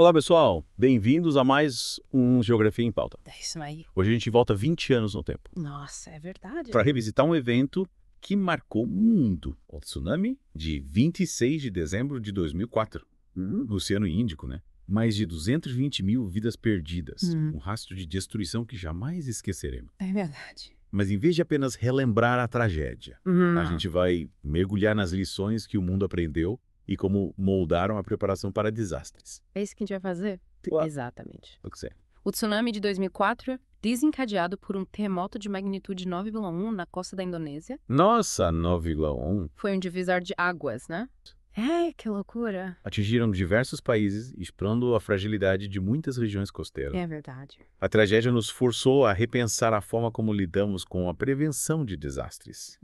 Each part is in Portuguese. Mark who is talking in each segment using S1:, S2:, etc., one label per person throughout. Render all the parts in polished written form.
S1: Olá, pessoal. Bem-vindos a mais um Geografia em Pauta.
S2: É isso aí.
S1: Hoje a gente volta 20 anos no tempo
S2: Nossa, é verdade.
S1: para revisitar um evento que marcou o mundo. O tsunami de 26 de dezembro de 2004, no Oceano Índico, né? Mais de 220 mil vidas perdidas. Um rastro de destruição que jamais esqueceremos.
S2: É verdade.
S1: Mas em vez de apenas relembrar a tragédia, a gente vai mergulhar nas lições que o mundo aprendeu e como moldaram a preparação para desastres.
S2: É isso que a gente vai fazer?
S1: Claro.
S2: Exatamente.
S1: O que você?
S2: O tsunami de 2004, desencadeado por um terremoto de magnitude 9,1 na costa da Indonésia,
S1: Nossa, 9,1
S2: foi um divisor de águas, né? É, que loucura.
S1: atingiram diversos países, expondo a fragilidade de muitas regiões costeiras.
S2: É verdade.
S1: A tragédia nos forçou a repensar a forma como lidamos com a prevenção de desastres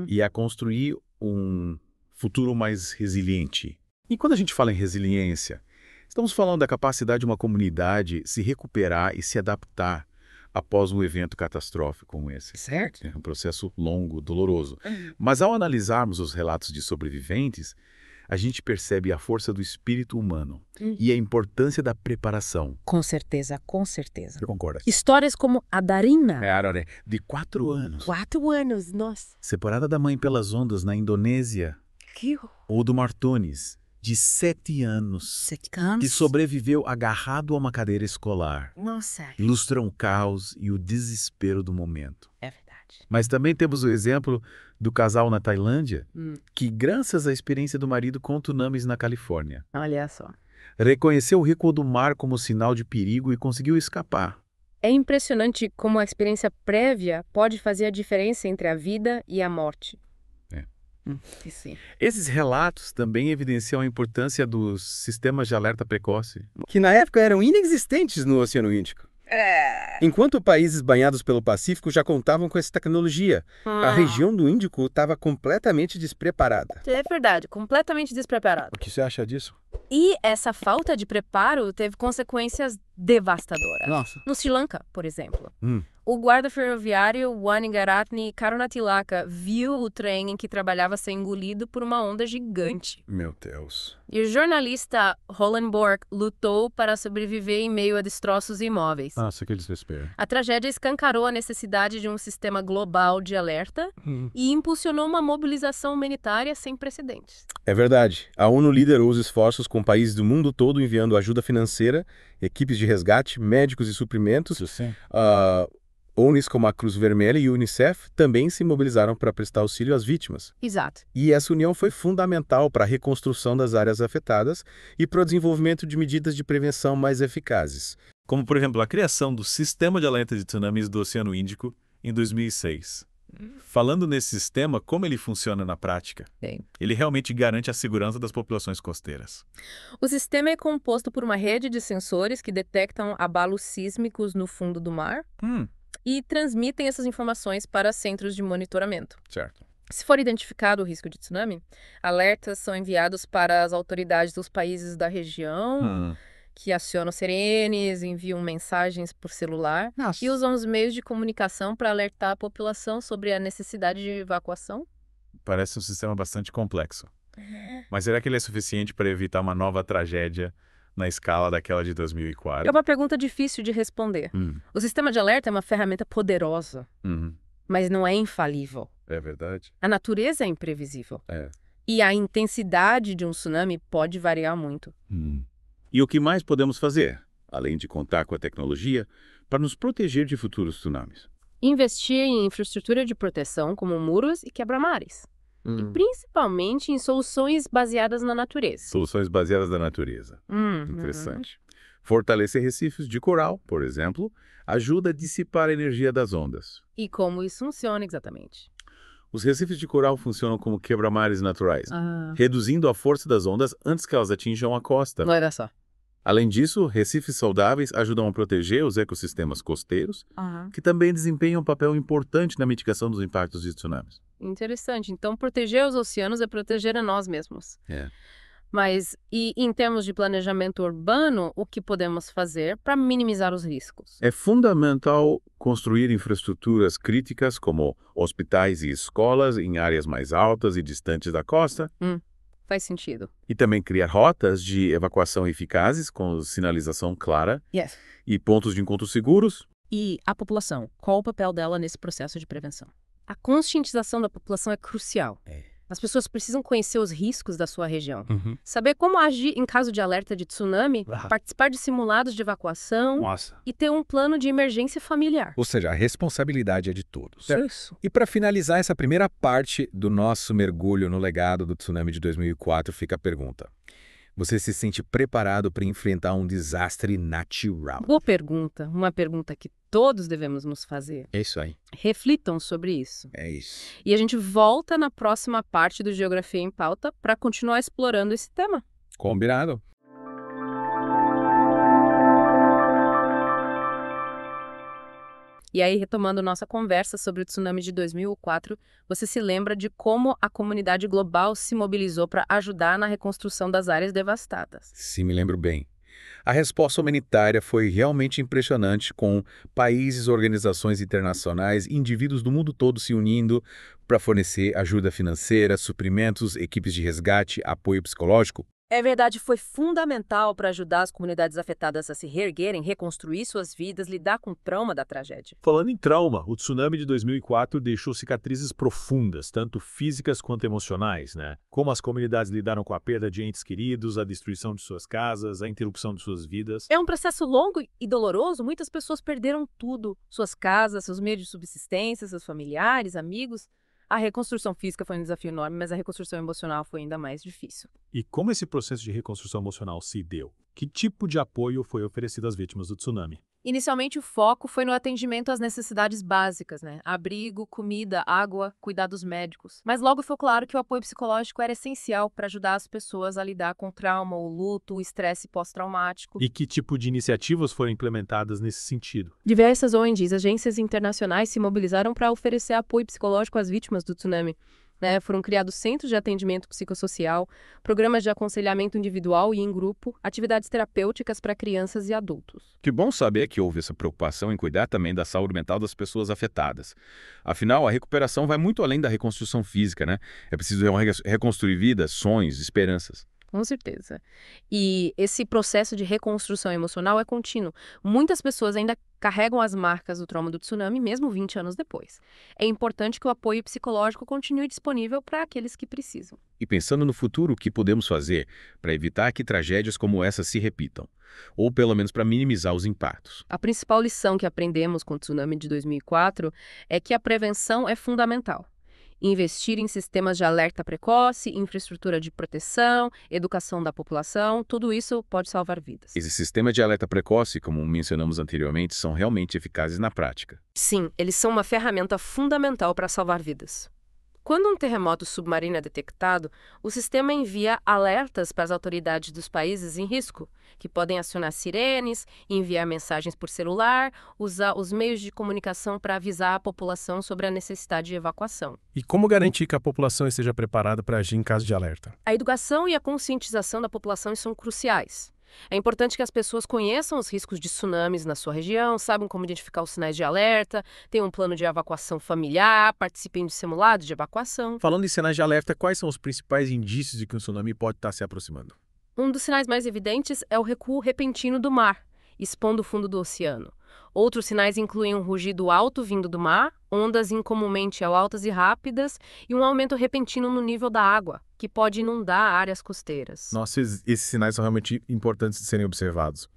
S1: e a construir um futuro mais resiliente. E quando a gente fala em resiliência, estamos falando da capacidade de uma comunidade se recuperar e se adaptar após um evento catastrófico como esse.
S2: Certo.
S1: É um processo longo, doloroso. Mas ao analisarmos os relatos de sobreviventes, a gente percebe a força do espírito humano e a importância da preparação.
S2: Com certeza, com certeza.
S1: Você concorda?
S2: Histórias como a Darina.
S1: É a Araré, de 4 anos,
S2: 4 anos, nossa.
S1: separada da mãe pelas ondas na Indonésia,
S2: Que
S1: ou do Martones, de 7 anos, que sobreviveu agarrado a uma cadeira escolar,
S2: Nossa.
S1: ilustram o caos e o desespero do momento.
S2: É verdade.
S1: Mas também temos o exemplo do casal na Tailândia, que, graças à experiência do marido com tsunamis na Califórnia,
S2: Olha só.
S1: reconheceu o recuo do mar como sinal de perigo e conseguiu escapar.
S2: É impressionante como a experiência prévia pode fazer a diferença entre a vida e a morte.
S1: É.
S2: Sim.
S1: Esses relatos também evidenciam a importância dos sistemas de alerta precoce.
S3: Que na época eram inexistentes no Oceano Índico. Enquanto países banhados pelo Pacífico já contavam com essa tecnologia, a região do Índico estava completamente despreparada.
S2: É verdade, completamente despreparado.
S3: O que você acha disso?
S2: E essa falta de preparo teve consequências devastadoras.
S3: Nossa.
S2: No Sri Lanka, por exemplo.
S1: Hum.
S2: O guarda ferroviário Wanigaratne Karunatilaka viu o trem em que trabalhava ser engolido por uma onda gigante.
S3: Meu Deus.
S2: E o jornalista Roland Bork lutou para sobreviver em meio a destroços imóveis.
S1: Nossa, que desespero.
S2: A tragédia escancarou a necessidade de um sistema global de alerta e impulsionou uma mobilização humanitária sem precedentes.
S3: É verdade. A ONU liderou os esforços com países do mundo todo enviando ajuda financeira, equipes de resgate, médicos e suprimentos.
S1: Sim.
S3: ONGs como a Cruz Vermelha e o UNICEF também se mobilizaram para prestar auxílio às vítimas.
S2: Exato.
S3: E essa união foi fundamental para a reconstrução das áreas afetadas e para o desenvolvimento de medidas de prevenção mais eficazes.
S4: Como, por exemplo, a criação do Sistema de Alerta de Tsunamis do Oceano Índico em 2006. Falando nesse sistema, como ele funciona na prática?
S2: Bem.
S4: Ele realmente garante a segurança das populações costeiras.
S2: O sistema é composto por uma rede de sensores que detectam abalos sísmicos no fundo do mar e transmitem essas informações para centros de monitoramento.
S1: Certo.
S2: Se for identificado o risco de tsunami, alertas são enviados para as autoridades dos países da região, que acionam sirenes, enviam mensagens por celular e usam os meios de comunicação para alertar a população sobre a necessidade de evacuação.
S4: Parece um sistema bastante complexo. Mas será que ele é suficiente para evitar uma nova tragédia na escala daquela de 2004?
S2: É uma pergunta difícil de responder. O sistema de alerta é uma ferramenta poderosa, mas não é infalível.
S1: É verdade?
S2: A natureza é imprevisível.
S1: É.
S2: E a intensidade de um tsunami pode variar muito.
S1: E o que mais podemos fazer, além de contar com a tecnologia, para nos proteger de futuros tsunamis?
S2: Investir em infraestrutura de proteção, como muros e quebra-mares. E principalmente em soluções baseadas na natureza.
S1: Soluções baseadas na natureza. Interessante. Fortalecer recifes de coral, por exemplo, ajuda a dissipar a energia das ondas.
S2: E como isso funciona exatamente?
S1: Os recifes de coral funcionam como quebra-mares naturais, reduzindo a força das ondas antes que elas atinjam a costa.
S2: Olha só.
S1: Além disso, recifes saudáveis ajudam a proteger os ecossistemas costeiros, que também desempenham um papel importante na mitigação dos impactos de tsunamis.
S2: Interessante. Então, proteger os oceanos é proteger a nós mesmos.
S1: É.
S2: Mas, e em termos de planejamento urbano, o que podemos fazer para minimizar os riscos?
S1: É fundamental construir infraestruturas críticas como hospitais e escolas em áreas mais altas e distantes da costa,
S2: Faz sentido.
S1: E também criar rotas de evacuação eficazes, com sinalização clara.
S2: Yes.
S1: E pontos de encontro seguros.
S2: E a população? Qual o papel dela nesse processo de prevenção? A conscientização da população é crucial. As pessoas precisam conhecer os riscos da sua região, saber como agir em caso de alerta de tsunami, participar de simulados de evacuação e ter um plano de emergência familiar.
S3: Ou seja, a responsabilidade é de todos.
S2: Isso.
S3: E para finalizar essa primeira parte do nosso mergulho no legado do tsunami de 2004, fica a pergunta. Você se sente preparado para enfrentar um desastre natural?
S2: Boa pergunta. Uma pergunta que todos devemos nos fazer.
S3: É isso aí.
S2: Reflitam sobre isso.
S3: É isso.
S2: E a gente volta na próxima parte do Geografia em Pauta para continuar explorando esse tema.
S3: Combinado.
S2: E aí, retomando nossa conversa sobre o tsunami de 2004, você se lembra de como a comunidade global se mobilizou para ajudar na reconstrução das áreas devastadas?
S3: Sim, me lembro bem. A resposta humanitária foi realmente impressionante, com países, organizações internacionais, indivíduos do mundo todo se unindo para fornecer ajuda financeira, suprimentos, equipes de resgate, apoio psicológico.
S2: É verdade, foi fundamental para ajudar as comunidades afetadas a se reerguerem, reconstruir suas vidas, lidar com o trauma da tragédia.
S4: Falando em trauma, o tsunami de 2004 deixou cicatrizes profundas, tanto físicas quanto emocionais, né? Como as comunidades lidaram com a perda de entes queridos, a destruição de suas casas, a interrupção de suas vidas.
S2: É um processo longo e doloroso, muitas pessoas perderam tudo, suas casas, seus meios de subsistência, seus familiares, amigos. A reconstrução física foi um desafio enorme, mas a reconstrução emocional foi ainda mais difícil.
S4: E como esse processo de reconstrução emocional se deu? Que tipo de apoio foi oferecido às vítimas do tsunami?
S2: Inicialmente, o foco foi no atendimento às necessidades básicas, né? Abrigo, comida, água, cuidados médicos. Mas logo ficou claro que o apoio psicológico era essencial para ajudar as pessoas a lidar com o trauma, o luto, o estresse pós-traumático.
S4: E que tipo de iniciativas foram implementadas nesse sentido?
S2: Diversas ONGs, agências internacionais, se mobilizaram para oferecer apoio psicológico às vítimas do tsunami. Foram criados centros de atendimento psicossocial, programas de aconselhamento individual e em grupo, atividades terapêuticas para crianças e adultos.
S3: Que bom saber que houve essa preocupação em cuidar também da saúde mental das pessoas afetadas. Afinal, a recuperação vai muito além da reconstrução física, né? É preciso reconstruir vidas, sonhos, esperanças.
S2: Com certeza. E esse processo de reconstrução emocional é contínuo. Muitas pessoas ainda carregam as marcas do trauma do tsunami, mesmo 20 anos depois. É importante que o apoio psicológico continue disponível para aqueles que precisam.
S3: E pensando no futuro, o que podemos fazer para evitar que tragédias como essa se repitam? Ou pelo menos para minimizar os impactos?
S2: A principal lição que aprendemos com o tsunami de 2004 é que a prevenção é fundamental. Investir em sistemas de alerta precoce, infraestrutura de proteção, educação da população, tudo isso pode salvar vidas.
S3: Esses sistemas de alerta precoce, como mencionamos anteriormente, são realmente eficazes na prática.
S2: Sim, eles são uma ferramenta fundamental para salvar vidas. Quando um terremoto submarino é detectado, o sistema envia alertas para as autoridades dos países em risco, que podem acionar sirenes, enviar mensagens por celular, usar os meios de comunicação para avisar a população sobre a necessidade de evacuação.
S5: E como garantir que a população esteja preparada para agir em caso de alerta?
S2: A educação e a conscientização da população são cruciais. É importante que as pessoas conheçam os riscos de tsunamis na sua região, saibam como identificar os sinais de alerta, tenham um plano de evacuação familiar, participem de simulados de evacuação.
S5: Falando em sinais de alerta, quais são os principais indícios de que um tsunami pode estar se aproximando?
S2: Um dos sinais mais evidentes é o recuo repentino do mar, expondo o fundo do oceano. Outros sinais incluem um rugido alto vindo do mar, ondas incomumente altas e rápidas e um aumento repentino no nível da água, que pode inundar áreas costeiras.
S5: Nossa, esses sinais são realmente importantes de serem observados.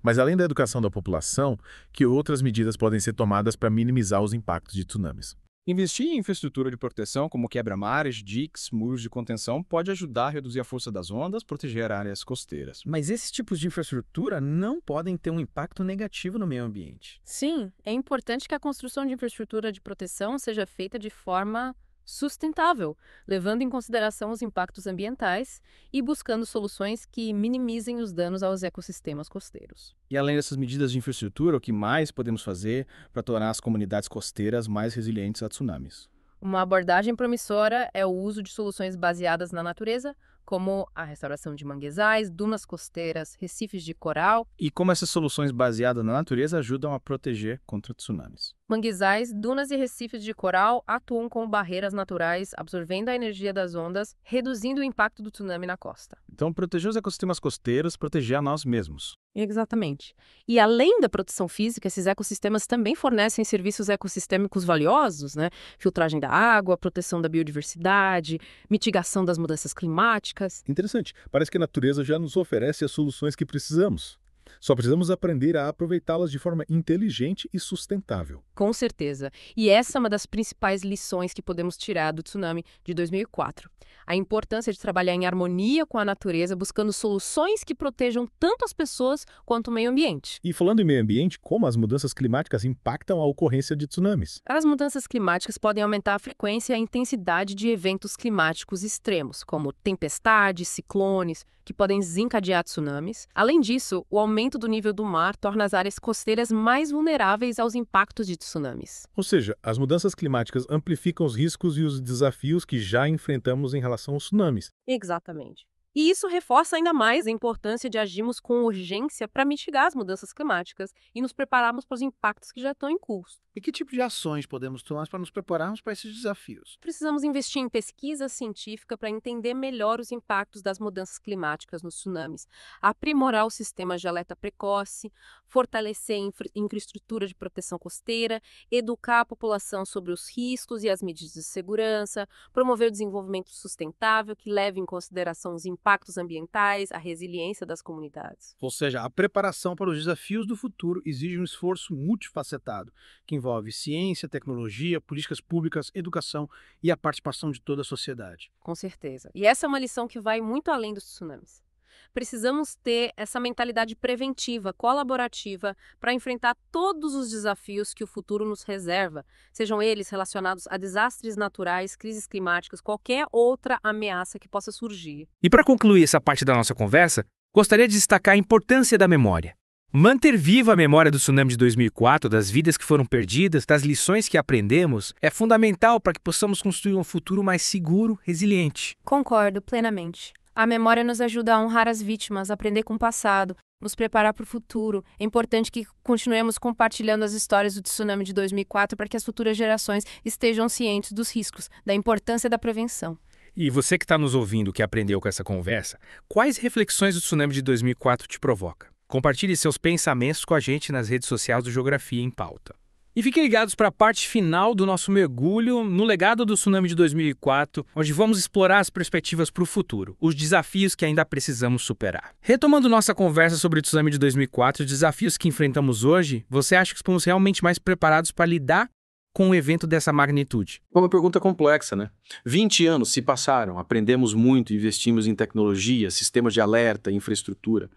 S5: Mas além da educação da população, que outras medidas podem ser tomadas para minimizar os impactos de tsunamis?
S6: Investir em infraestrutura de proteção, como quebra-mares, diques, muros de contenção, pode ajudar a reduzir a força das ondas, proteger áreas costeiras.
S3: Mas esses tipos de infraestrutura não podem ter um impacto negativo no meio ambiente.
S2: Sim, é importante que a construção de infraestrutura de proteção seja feita de forma sustentável, levando em consideração os impactos ambientais e buscando soluções que minimizem os danos aos ecossistemas costeiros.
S6: E além dessas medidas de infraestrutura, o que mais podemos fazer para tornar as comunidades costeiras mais resilientes a tsunamis?
S2: Uma abordagem promissora é o uso de soluções baseadas na natureza, como a restauração de manguezais, dunas costeiras, recifes de coral.
S6: E como essas soluções baseadas na natureza ajudam a proteger contra tsunamis?
S2: Manguezais, dunas e recifes de coral atuam como barreiras naturais, absorvendo a energia das ondas, reduzindo o impacto do tsunami na costa.
S6: Então, proteger os ecossistemas costeiros, proteger a nós mesmos.
S2: Exatamente. E além da proteção física, esses ecossistemas também fornecem serviços ecossistêmicos valiosos, né? Filtragem da água, proteção da biodiversidade, mitigação das mudanças climáticas.
S5: Interessante. Parece que a natureza já nos oferece as soluções que precisamos. Só precisamos aprender a aproveitá-las de forma inteligente e sustentável.
S2: Com certeza. E essa é uma das principais lições que podemos tirar do tsunami de 2004. A importância de trabalhar em harmonia com a natureza, buscando soluções que protejam tanto as pessoas quanto o meio ambiente.
S5: E falando em meio ambiente, como as mudanças climáticas impactam a ocorrência de tsunamis?
S2: As mudanças climáticas podem aumentar a frequência e a intensidade de eventos climáticos extremos, como tempestades, ciclones, que podem desencadear tsunamis. Além disso, o aumento do nível do mar torna as áreas costeiras mais vulneráveis aos impactos de tsunamis.
S5: Ou seja, as mudanças climáticas amplificam os riscos e os desafios que já enfrentamos em relação aos tsunamis.
S2: Exatamente. E isso reforça ainda mais a importância de agirmos com urgência para mitigar as mudanças climáticas e nos prepararmos para os impactos que já estão em curso.
S7: E que tipo de ações podemos tomar para nos prepararmos para esses desafios?
S2: Precisamos investir em pesquisa científica para entender melhor os impactos das mudanças climáticas nos tsunamis, aprimorar os sistemas de alerta precoce, fortalecer a infraestrutura de proteção costeira, educar a população sobre os riscos e as medidas de segurança, promover o desenvolvimento sustentável que leve em consideração os impactos ambientais, a resiliência das comunidades.
S7: Ou seja, a preparação para os desafios do futuro exige um esforço multifacetado, que envolve ciência, tecnologia, políticas públicas, educação e a participação de toda a sociedade.
S2: Com certeza. E essa é uma lição que vai muito além dos tsunamis. Precisamos ter essa mentalidade preventiva, colaborativa, para enfrentar todos os desafios que o futuro nos reserva, sejam eles relacionados a desastres naturais, crises climáticas, qualquer outra ameaça que possa surgir.
S8: E para concluir essa parte da nossa conversa, gostaria de destacar a importância da memória. Manter viva a memória do tsunami de 2004, das vidas que foram perdidas, das lições que aprendemos, é fundamental para que possamos construir um futuro mais seguro, resiliente.
S2: Concordo plenamente. A memória nos ajuda a honrar as vítimas, aprender com o passado, nos preparar para o futuro. É importante que continuemos compartilhando as histórias do tsunami de 2004 para que as futuras gerações estejam cientes dos riscos, da importância da prevenção.
S8: E você que está nos ouvindo, que aprendeu com essa conversa, quais reflexões do tsunami de 2004 te provoca? Compartilhe seus pensamentos com a gente nas redes sociais do Geografia em Pauta. E fiquem ligados para a parte final do nosso mergulho no legado do tsunami de 2004, onde vamos explorar as perspectivas para o futuro, os desafios que ainda precisamos superar. Retomando nossa conversa sobre o tsunami de 2004 e os desafios que enfrentamos hoje, você acha que estamos realmente mais preparados para lidar com um evento dessa magnitude?
S3: É uma pergunta complexa, né? 20 anos se passaram, aprendemos muito, investimos em tecnologia, sistemas de alerta, infraestrutura.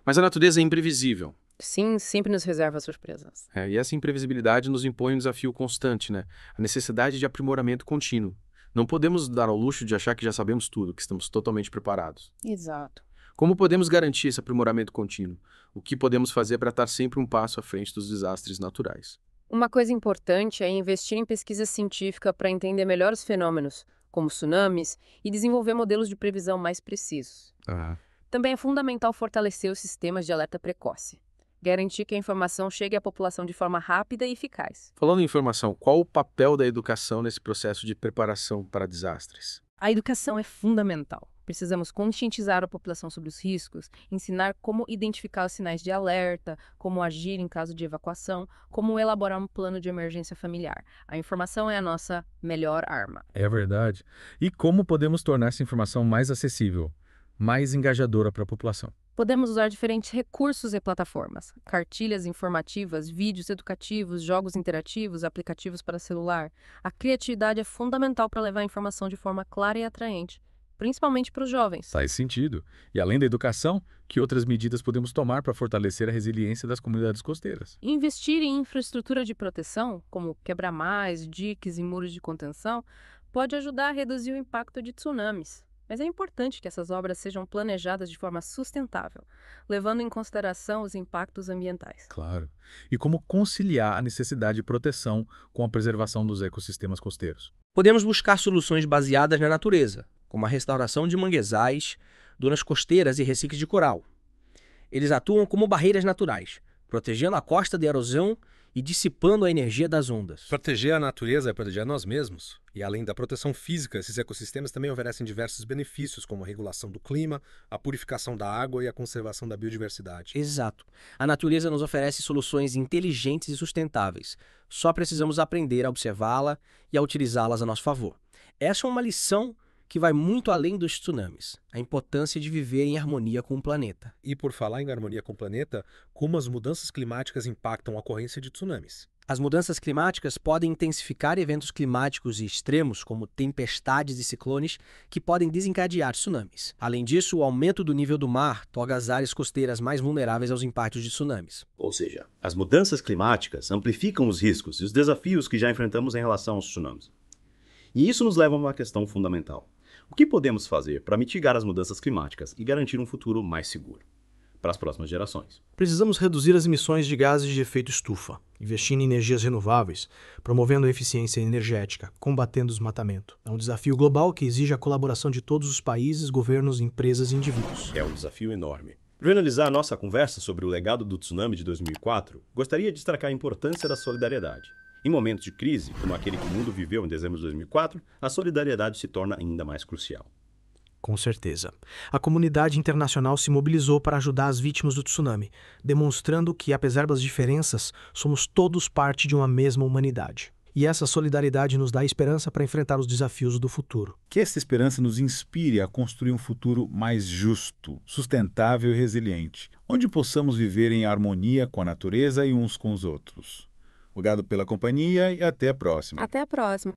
S3: Mas a natureza é imprevisível.
S2: Sim, sempre nos reserva surpresas.
S3: E essa imprevisibilidade nos impõe um desafio constante, né? A necessidade de aprimoramento contínuo. Não podemos dar ao luxo de achar que já sabemos tudo, que estamos totalmente preparados.
S2: Exato.
S3: Como podemos garantir esse aprimoramento contínuo? O que podemos fazer para estar sempre um passo à frente dos desastres naturais?
S2: Uma coisa importante é investir em pesquisa científica para entender melhor os fenômenos, como tsunamis, e desenvolver modelos de previsão mais precisos. Também é fundamental fortalecer os sistemas de alerta precoce. Garantir que a informação chegue à população de forma rápida e eficaz.
S3: Falando em informação, qual o papel da educação nesse processo de preparação para desastres?
S2: A educação é fundamental. Precisamos conscientizar a população sobre os riscos, ensinar como identificar os sinais de alerta, como agir em caso de evacuação, como elaborar um plano de emergência familiar. A informação é a nossa melhor arma.
S5: É verdade. E como podemos tornar essa informação mais acessível, mais engajadora para a população?
S2: Podemos usar diferentes recursos e plataformas, cartilhas informativas, vídeos educativos, jogos interativos, aplicativos para celular. A criatividade é fundamental para levar a informação de forma clara e atraente, principalmente para os jovens.
S5: Faz sentido. E além da educação, que outras medidas podemos tomar para fortalecer a resiliência das comunidades costeiras?
S2: Investir em infraestrutura de proteção, como quebra-mares, diques e muros de contenção, pode ajudar a reduzir o impacto de tsunamis. Mas é importante que essas obras sejam planejadas de forma sustentável, levando em consideração os impactos ambientais.
S5: Claro. E como conciliar a necessidade de proteção com a preservação dos ecossistemas costeiros?
S8: Podemos buscar soluções baseadas na natureza, como a restauração de manguezais, dunas costeiras e recifes de coral. Eles atuam como barreiras naturais, protegendo a costa da erosão
S9: e dissipando a energia das ondas.
S10: Proteger a natureza é proteger a nós mesmos. E além da proteção física, esses ecossistemas também oferecem diversos benefícios, como a regulação do clima, a purificação da água e a conservação da biodiversidade.
S9: Exato. A natureza nos oferece soluções inteligentes e sustentáveis. Só precisamos aprender a observá-la e a utilizá-las a nosso favor. Essa é uma lição que vai muito além dos tsunamis, a importância de viver em harmonia com o planeta.
S10: E por falar em harmonia com o planeta, como as mudanças climáticas impactam a ocorrência de tsunamis?
S9: As mudanças climáticas podem intensificar eventos climáticos extremos, como tempestades e ciclones, que podem desencadear tsunamis. Além disso, o aumento do nível do mar torna as áreas costeiras mais vulneráveis aos impactos de tsunamis.
S11: Ou seja, as mudanças climáticas amplificam os riscos e os desafios que já enfrentamos em relação aos tsunamis. E isso nos leva a uma questão fundamental. O que podemos fazer para mitigar as mudanças climáticas e garantir um futuro mais seguro para as próximas gerações?
S7: Precisamos reduzir as emissões de gases de efeito estufa, investindo em energias renováveis, promovendo a eficiência energética, combatendo o desmatamento. É um desafio global que exige a colaboração de todos os países, governos, empresas e indivíduos.
S11: É um desafio enorme. Para finalizar a nossa conversa sobre o legado do tsunami de 2004, gostaria de destacar a importância da solidariedade. Em momentos de crise, como aquele que o mundo viveu em dezembro de 2004, a solidariedade se torna ainda mais crucial.
S7: Com certeza. A comunidade internacional se mobilizou para ajudar as vítimas do tsunami, demonstrando que, apesar das diferenças, somos todos parte de uma mesma humanidade. E essa solidariedade nos dá esperança para enfrentar os desafios do futuro.
S3: Que essa esperança nos inspire a construir um futuro mais justo, sustentável e resiliente, onde possamos viver em harmonia com a natureza e uns com os outros. Obrigado pela companhia e até a próxima.
S2: Até a próxima.